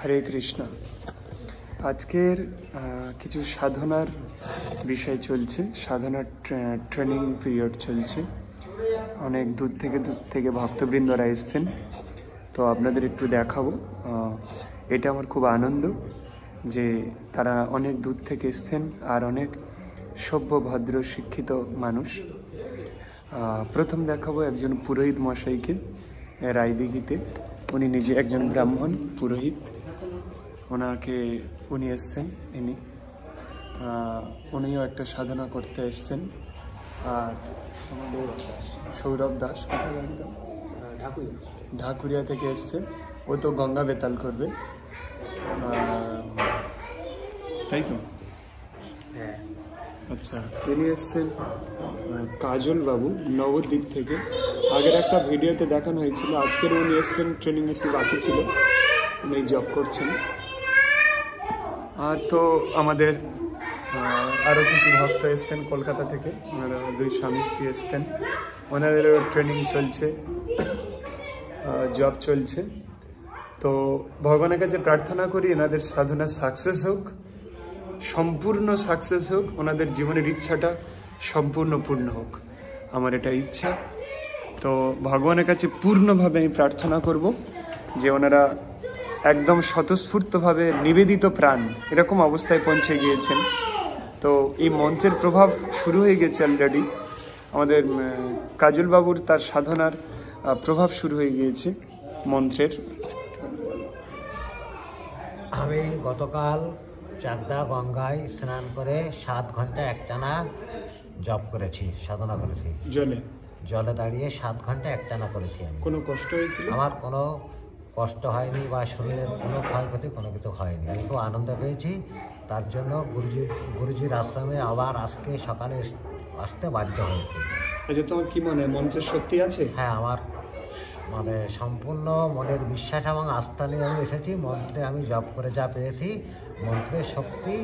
হরে কৃষ্ণ। আজকের কিছু সাধনার বিষয় চলছে, সাধনার ট্রেনিং পিরিয়ড চলছে। অনেক দূর থেকে ভক্তবৃন্দরা এসছেন, তো আপনাদের একটু দেখাবো। এটা আমার খুব আনন্দ যে তারা অনেক দূর থেকে এসছেন আর অনেক সভ্য ভদ্র শিক্ষিত মানুষ। প্রথম দেখাবো একজন পুরোহিত মশাইকে রায়দিঘিতে। উনি নিজে একজন ব্রাহ্মণ পুরোহিত। উনি এসছেন, উনিও একটা সাধনা করতে এসছেন। আর আমাদের সৌরভ দাস ঢাকুরিয়া থেকে এসছে, ও তো গঙ্গা বেতাল করবে, তাই তো? আচ্ছা, ইনি এসছেন কাজল বাবু নবদ্বীপ থেকে। আগের একটা ভিডিওতে দেখানো হয়েছিল। আজকের উনি এসছেন, ট্রেনিং একটু বাকি ছিল, উনি জব করছেন। আর তো আমাদের আরও কিছু ভক্ত এসছেন কলকাতা থেকে, ওনারা দুই স্বামী স্ত্রী এসছেন, ওনাদেরও ট্রেনিং চলছে, জব চলছে। তো ভগবানের কাছে প্রার্থনা করি এনাদের সাধনা সাকসেস হোক, সম্পূর্ণ সাকসেস হোক, ওনাদের জীবনের ইচ্ছাটা সম্পূর্ণ পূর্ণ হোক, আমার এটা ইচ্ছা। তো ভগবানের কাছে পূর্ণভাবে আমি প্রার্থনা করব যে ওনারা একদম স্বতঃস্ফূর্তভাবে নিবেদিত প্রাণ এরকম অবস্থায় পৌঁছে গিয়েছেন। তো এই মন্ত্রের প্রভাব শুরু হয়ে গেছে অলরেডি। আমাদের কাজল বাবুর তার সাধনার প্রভাব শুরু হয়ে গিয়েছে মন্ত্রের। আমি গতকাল চাকদা গঙ্গায় স্নান করে 7 ঘন্টা একটানা জপ করেছি, সাধনা করেছি। জলে দাঁড়িয়ে 7 ঘন্টা একটানা করেছি। আমি কোনো কষ্ট হয়েছিল? আমার কোনো কষ্ট হয়নি বা শরীরের কোনো ক্ষয়ক্ষতি কোনো কিছু হয়নি। আমি খুব আনন্দ পেয়েছি। তার জন্য গুরুজির আশ্রমে আবার আজকে সকালে আসতে বাধ্য হয়েছি। আচ্ছা, তোমার কি মনে হয় মন্ত্রের শক্তি আছে? হ্যাঁ, আমার সম্পূর্ণ মনের বিশ্বাস এবং আস্থা নিয়ে আমি এসেছি। মন্ত্রে আমি জপ করে যা পেয়েছি, মন্ত্রের শক্তি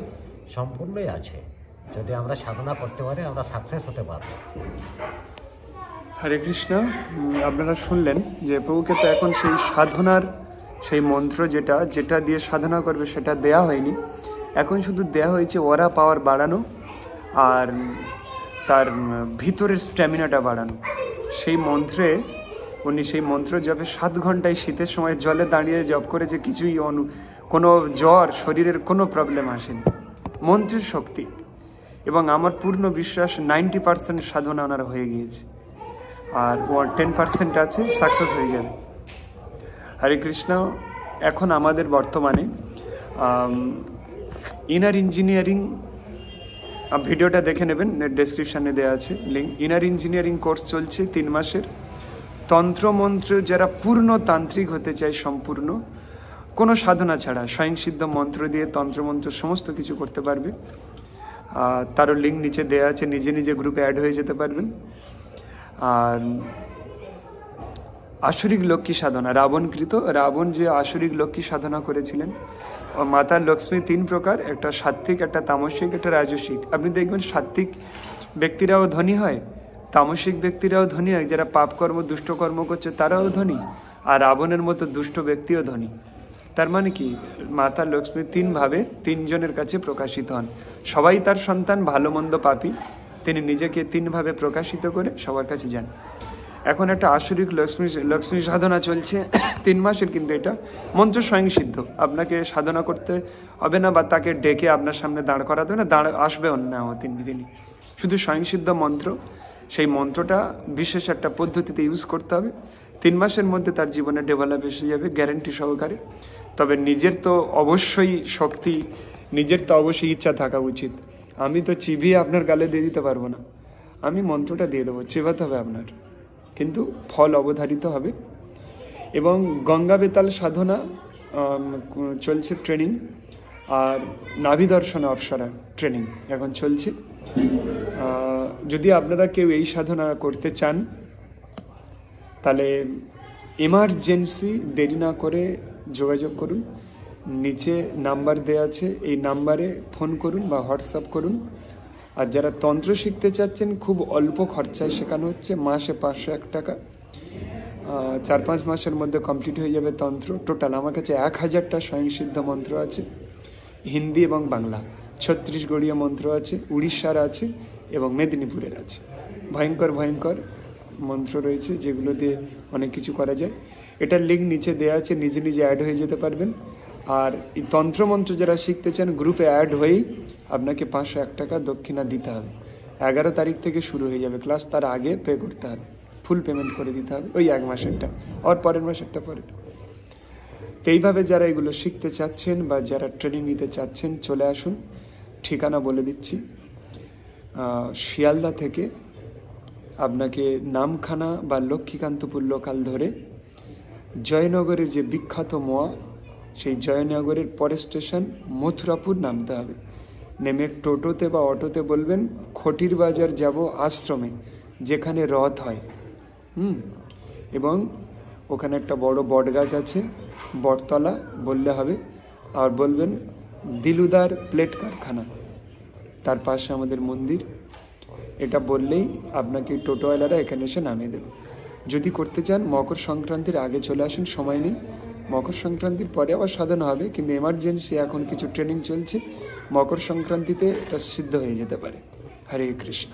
সম্পূর্ণই আছে। যদি আমরা সাধনা করতে পারি আমরা সাকসেস হতে পারব। হরে কৃষ্ণ। আপনারা শুনলেন যে প্রভুকে তো এখন সেই সাধনার সেই মন্ত্র যেটা দিয়ে সাধনা করবে সেটা দেয়া হয়নি, এখন শুধু দেয়া হয়েছে ওরা পাওয়ার বাড়ানো আর তার ভিতরের স্ট্যামিনাটা বাড়ানো। সেই মন্ত্রে উনি সেই মন্ত্র জপে 7 ঘন্টায় শীতের সময় জলে দাঁড়িয়ে জপ করে যে কিছুই কোনো জ্বর শরীরের কোনো প্রবলেম আসেনি, মন্ত্রের শক্তি। এবং আমার পূর্ণ বিশ্বাস 90% সাধনা ওনার হয়ে গিয়েছে, আর 10% আছে, সাকসেস হয়ে যাবে। হরে কৃষ্ণ। এখন আমাদের বর্তমানে ইনার ইঞ্জিনিয়ারিং, ভিডিওটা দেখে নেবেন, ডেসক্রিপশানে দেওয়া আছে লিঙ্ক। ইনার ইঞ্জিনিয়ারিং কোর্স চলছে 3 মাসের। তন্ত্রমন্ত্র যারা পূর্ণ তান্ত্রিক হতে চায়, সম্পূর্ণ কোনো সাধনা ছাড়া স্বয়ংসিদ্ধ মন্ত্র দিয়ে তন্ত্রমন্ত্র সমস্ত কিছু করতে পারবে। তারও লিঙ্ক নিচে দেওয়া আছে, নিজে নিজে গ্রুপে অ্যাড হয়ে যেতে পারবেন। আর আসরিক লক্ষ্মী সাধনা, রাবণ যে আসরিক লক্ষ্মী সাধনা করেছিলেন, মাতা লক্ষ্মী 3 প্রকার, একটা সাত্ত্বিক, একটা তামসিক, একটা রাজসিক। আপনি দেখবেন সাত্ত্বিক ব্যক্তিরাও ধনী হয়, তামসিক ব্যক্তিরাও ধনী হয়, যারা পাপকর্ম দুষ্টকর্ম করছে তারাও ধনী, আর রাবণের মতো দুষ্ট ব্যক্তিও ধনী। তার মানে কি, মাতা লক্ষ্মী 3 ভাবে 3 জনের কাছে প্রকাশিত হন। সবাই তার সন্তান, ভালো মন্দ পাপী, তিনি নিজেকে 3 ভাবে প্রকাশিত করে সবার কাছে যান। এখন একটা আসরিক লক্ষ্মী সাধনা চলছে 3 মাসের, কিন্তু এটা মন্ত্র স্বয়ংসিদ্ধ। আপনাকে সাধনা করতে হবে না বা তাকে ডেকে আপনার সামনে দাঁড় করাতে হবে না, আসবেও না তিনি শুধু স্বয়ংসিদ্ধ মন্ত্র। সেই মন্ত্রটা বিশেষ একটা পদ্ধতিতে ইউজ করতে হবে। 3 মাসের মধ্যে তার জীবনে ডেভেলপ এসে যাবে গ্যারেন্টি সহকারে। তবে নিজের তো অবশ্যই শক্তি, নিজের তো অবশ্যই ইচ্ছা থাকা উচিত। আমি তো চিবিয়ে আপনার গালে দিয়ে দিতে পারবো না, আমি মন্ত্রটা দিয়ে দেবো, চেবাতে হবে আপনার, কিন্তু ফল অবধারিত হবে। এবং গঙ্গা বেতাল সাধনা চলছে ট্রেনিং, আর নাভি দর্শন অপসরা ট্রেনিং এখন চলছে। যদি আপনারা কেউ এই সাধনা করতে চান তাহলে এমার্জেন্সি দেরি না করে যোগাযোগ করুন। নিচে নাম্বার দেওয়া আছে, এই নাম্বারে ফোন করুন বা হোয়াটসঅ্যাপ করুন। আর যারা তন্ত্র শিখতে চাচ্ছেন, খুব অল্প খরচায় শেখানো হচ্ছে, মাসে 501 টাকা। 4-5 মাসের মধ্যে কমপ্লিট হয়ে যাবে তন্ত্র। টোটাল আমার কাছে 1000টা স্বয়ংসিদ্ধ মন্ত্র আছে, হিন্দি এবং বাংলা। ছত্তিশগড়ীয় মন্ত্র আছে, উড়িষ্যার আছে এবং মেদিনীপুরের আছে। ভয়ঙ্কর ভয়ঙ্কর মন্ত্র রয়েছে যেগুলো দিয়ে অনেক কিছু করা যায়। এটার লিঙ্ক নিচে দেওয়া আছে, নিজে নিজে অ্যাড হয়ে যেতে পারবেন। আর এই তন্ত্রমন্ত্র যারা শিখতে চান গ্রুপে অ্যাড হয়েই আপনাকে 501 টাকা দক্ষিণা দিতে হবে। 11 তারিখ থেকে শুরু হয়ে যাবে ক্লাস, তার আগে পে করতে হবে, ফুল পেমেন্ট করে দিতে হবে, ওই 1 মাসেরটা আর পরের মাসেরটা পরে। তো এইভাবে যারা এগুলো শিখতে চাচ্ছেন বা যারা ট্রেনিং নিতে চাচ্ছেন চলে আসুন। ঠিকানা বলে দিচ্ছি, শিয়ালদা থেকে আপনাকে নামখানা বা লক্ষ্মীকান্তপুর লোকাল ধরে জয়নগরের যে বিখ্যাত মোয়া, সেই জয়নগরের পরের স্টেশন মথুরাপুর নামতে হবে। নেমে টোটোতে বা অটোতে বলবেন খটির বাজার যাব আশ্রমে, যেখানে রথ হয়। এবং ওখানে একটা বড় বট গাছ আছে, বটতলা বললে হবে। আর বলবেন দিলুদার প্লেট কারখানা, তার পাশে আমাদের মন্দির। এটা বললেই আপনাকে টোটোওয়ালারা এখানে এসে নামিয়ে দেবে। যদি করতে চান মকর সংক্রান্তির আগে চলে আসুন, সময় নেই। মকর সংক্রান্তির পরে আবার সাধনা হবে, কিন্তু এমার্জেন্সি এখন কিছু ট্রেনিং চলছে, মকর সংক্রান্তিতে এটা সিদ্ধ হয়ে যেতে পারে। হরে কৃষ্ণ।